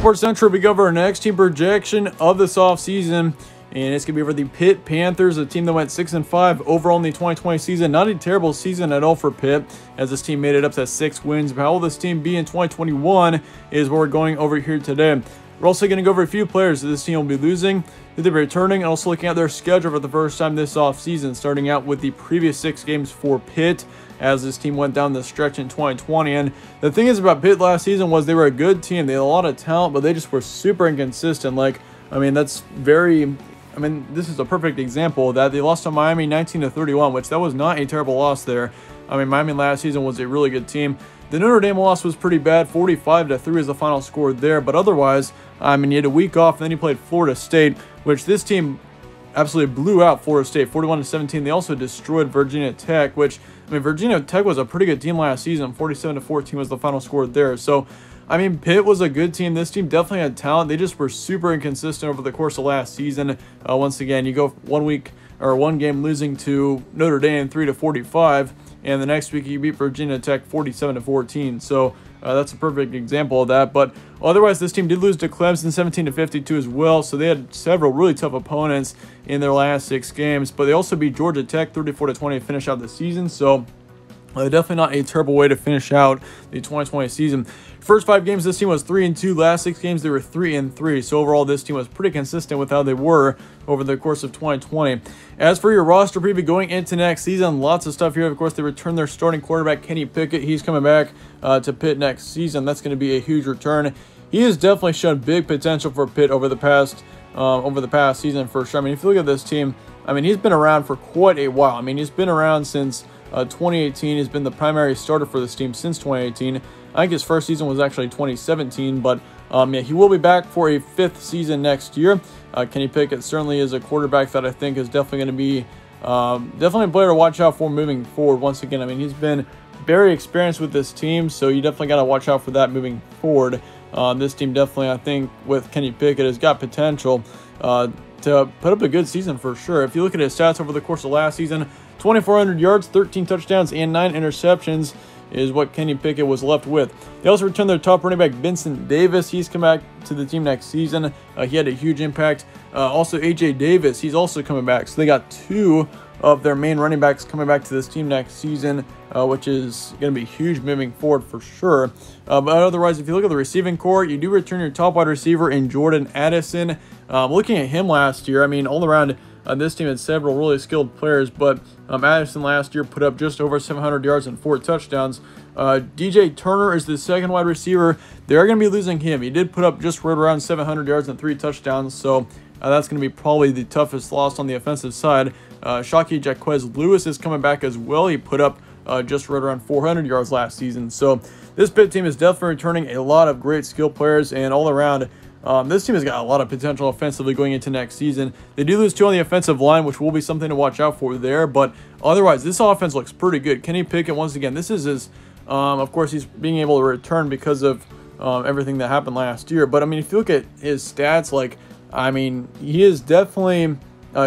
Sports Central, we go over our next team projection of this offseason, and it's going to be over the Pitt Panthers, a team that went 6-5 overall in the 2020 season. Not a terrible season at all for Pitt, as this team made it up to 6 wins. But how will this team be in 2021 is what we're going over here today. We're also going to go over a few players that this team will be losing, who they'll be returning, and also looking at their schedule for the first time this offseason, starting out with the previous 6 games for Pitt, as this team went down the stretch in 2020. And the thing is about Pitt last season was they were a good team. They had a lot of talent, but they just were super inconsistent. This is a perfect example of that. They lost to Miami 19-31, which that was not a terrible loss there. Miami last season was a really good team. The Notre Dame loss was pretty bad. 45-3 is the final score there. But otherwise, you had a week off, and then you played Florida State, which this team absolutely blew out Florida State, 41-17. They also destroyed Virginia Tech, which, Virginia Tech was a pretty good team last season. 47-14 was the final score there. So, Pitt was a good team. This team definitely had talent. They just were super inconsistent over the course of last season. Once again, you go 1 game losing to Notre Dame 3-45, and the next week you beat Virginia Tech 47-14. So that's a perfect example of that. But otherwise, this team did lose to Clemson 17-52 as well. So they had several really tough opponents in their last 6 games. But they also beat Georgia Tech 34-20 to finish out the season. So definitely not a terrible way to finish out the 2020 season. First 5 games, this team was 3-2. Last 6 games, they were 3-3. So overall, this team was pretty consistent with how they were over the course of 2020. As for your roster preview going into next season, lots of stuff here. Of course, they returned their starting quarterback, Kenny Pickett. He's coming back to Pitt next season. That's going to be a huge return. He has definitely shown big potential for Pitt over the past season for sure. If you look at this team, he's been around for quite a while. He's been around since 2018. He's been the primary starter for this team since 2018. I think his first season was actually 2017, but he will be back for a 5th season next year. Kenny Pickett certainly is a quarterback that I think is definitely going to be definitely a player to watch out for moving forward. Once again, he's been very experienced with this team, so you definitely got to watch out for that moving forward. This team definitely, I think, with Kenny Pickett, has got potential to put up a good season for sure. If you look at his stats over the course of last season, 2,400 yards, 13 touchdowns, and 9 interceptions is what Kenny Pickett was left with. They also returned their top running back, Vincent Davis. He's come back to the team next season. He had a huge impact. Also, A.J. Davis, he's also coming back. So they got 2 of their main running backs coming back to this team next season, which is going to be huge moving forward for sure. But otherwise, if you look at the receiving core, you do return your top wide receiver in Jordan Addison. Looking at him last year, all around, this team had several really skilled players, but Addison last year put up just over 700 yards and 4 touchdowns. DJ Turner is the second wide receiver. They're going to be losing him. He did put up just right around 700 yards and 3 touchdowns, so that's going to be probably the toughest loss on the offensive side. Shockey Jaquez Lewis is coming back as well. He put up just right around 400 yards last season. So this Pitt team is definitely returning a lot of great skill players, and all around, this team has got a lot of potential offensively going into next season. They do lose 2 on the offensive line, which will be something to watch out for there. But otherwise, this offense looks pretty good. Kenny Pickett, once again, this is his, of course, he's being able to return because of everything that happened last year. But, if you look at his stats, he has definitely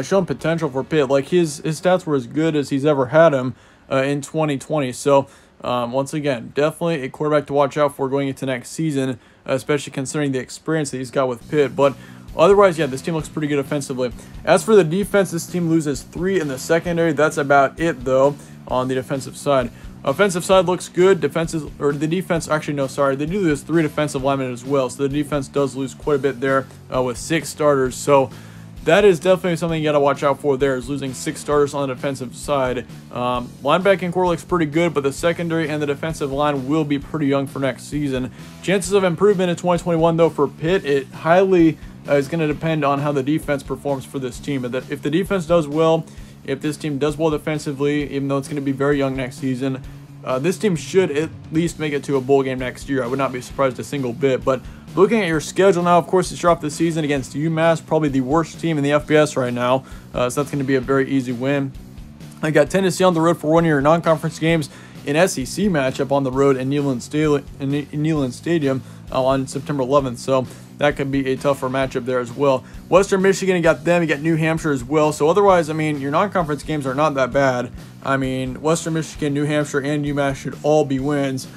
shown potential for Pitt. His stats were as good as he's ever had them in 2020. So, once again, definitely a quarterback to watch out for going into next season, especially considering the experience that he's got with Pitt. But otherwise, yeah, this team looks pretty good offensively. As for the defense, this team loses 3 in the secondary. That's about it, though, on the defensive side. Offensive side looks good. They do lose 3 defensive linemen as well. So the defense does lose quite a bit there with 6 starters. So that is definitely something you got to watch out for there, is losing 6 starters on the defensive side. Linebacking core looks pretty good, but the secondary and the defensive line will be pretty young for next season. Chances of improvement in 2021, though, for Pitt, it highly is going to depend on how the defense performs for this team. But if the defense does well, if this team does well defensively, even though it's going to be very young next season, this team should at least make it to a bowl game next year. I would not be surprised a single bit. But looking at your schedule now, of course, you start off the season against UMass, probably the worst team in the FBS right now. So that's going to be a very easy win. I got Tennessee on the road for one of your non-conference games, an SEC matchup on the road in Neyland Stadium on September 11th. So that could be a tougher matchup there as well. Western Michigan, you got them. You got New Hampshire as well. So otherwise, your non-conference games are not that bad. Western Michigan, New Hampshire, and UMass should all be wins.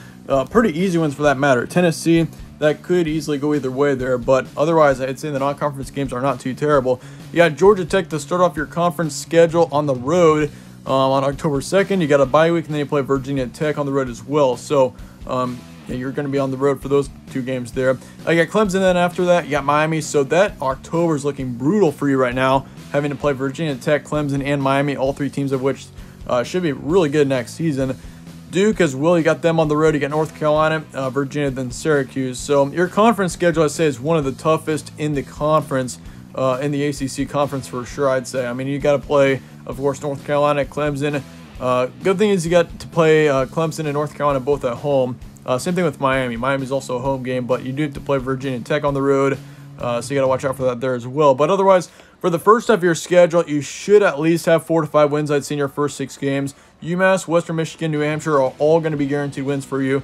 Pretty easy wins for that matter. Tennessee, that could easily go either way there. But otherwise, I'd say the non-conference games are not too terrible. You got Georgia Tech to start off your conference schedule on the road on October 2nd. You got a bye week, and then you play Virginia Tech on the road as well. So you're going to be on the road for those 2 games there. You got Clemson, then after that, you got Miami. So that October is looking brutal for you right now, having to play Virginia Tech, Clemson, and Miami, all 3 teams of which should be really good next season. Duke as well, you got them on the road. You got North Carolina, Virginia, then Syracuse. So your conference schedule, I'd say, is one of the toughest in the conference, in the ACC conference for sure, I'd say. I mean, you got to play, of course, North Carolina, Clemson. Good thing is you got to play Clemson and North Carolina both at home. Same thing with Miami. Miami's also a home game, but you do have to play Virginia Tech on the road, so you got to watch out for that there as well. But otherwise, for the first half of your schedule, you should at least have 4 to 5 wins, I'd say, in your first 6 games. UMass, Western Michigan, New Hampshire are all going to be guaranteed wins for you.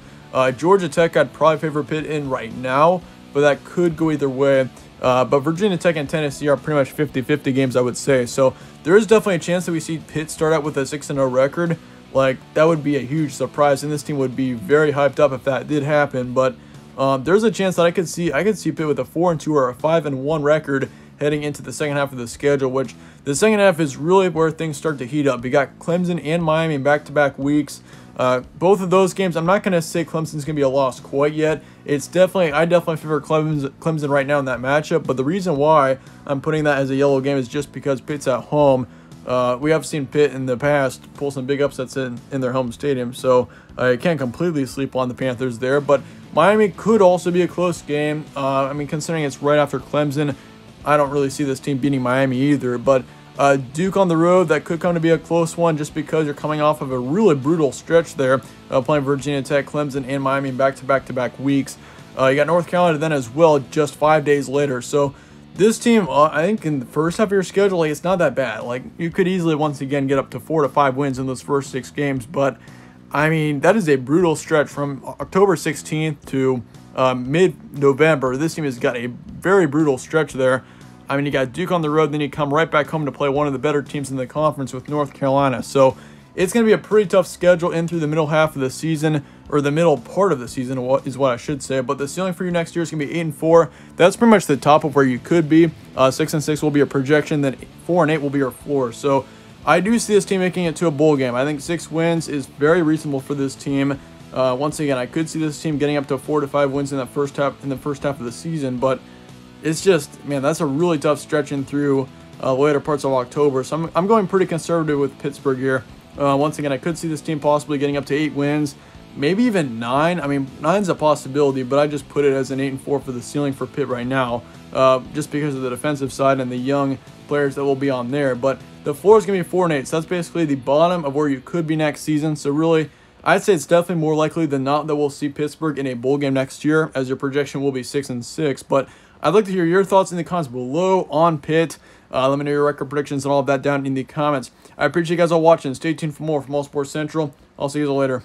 Georgia Tech, I'd probably favor Pitt in right now, but that could go either way. But Virginia Tech and Tennessee are pretty much 50-50 games, I would say. So there is definitely a chance that we see Pitt start out with a 6-0 record. Like, that would be a huge surprise, and this team would be very hyped up if that did happen. But there's a chance that I could see Pitt with a 4-2 or a 5-1 record heading into the second half of the schedule, which the second half is really where things start to heat up. You got Clemson and Miami in back-to-back weeks. Both of those games, I'm not going to say Clemson's going to be a loss quite yet. I definitely favor Clemson right now in that matchup, but the reason why I'm putting that as a yellow game is just because Pitt's at home. We have seen Pitt in the past pull some big upsets in their home stadium, so I can't completely sleep on the Panthers there, but Miami could also be a close game. I mean, considering it's right after Clemson, I don't really see this team beating Miami either, but Duke on the road, that could come to be a close one just because you're coming off of a really brutal stretch there, playing Virginia Tech, Clemson, and Miami back-to-back weeks. You got North Carolina then as well just 5 days later. So this team, I think in the first half of your schedule, it's not that bad. Like, you could easily once again get up to 4 to 5 wins in those first 6 games, but I mean, that is a brutal stretch from October 16th to mid-November. This team has got a very brutal stretch there. I mean, you got Duke on the road, then you come right back home to play one of the better teams in the conference with North Carolina. So it's going to be a pretty tough schedule in through the middle half of the season, or the middle part of the season is what I should say. But the ceiling for you next year is going to be 8-4. That's pretty much the top of where you could be. 6-6 will be your projection, then 4-8 will be your floor. So I do see this team making it to a bowl game. I think 6 wins is very reasonable for this team. Once again, I could see this team getting up to 4 to 5 wins in the first half of the season, but it's just, man, that's a really tough stretch in through later parts of October. So I'm going pretty conservative with Pittsburgh here. Once again, I could see this team possibly getting up to 8 wins, maybe even 9. I mean, 9's a possibility, but I just put it as an 8-4 for the ceiling for Pitt right now, just because of the defensive side and the young players that will be on there. But the floor is going to be 4-8, so that's basically the bottom of where you could be next season. So really, I'd say it's definitely more likely than not that we'll see Pittsburgh in a bowl game next year, as your projection will be 6-6. But I'd like to hear your thoughts in the comments below on Pitt. Let me know your record predictions and all of that down in the comments. I appreciate you guys all watching. Stay tuned for more from All Sports Central. I'll see you guys later.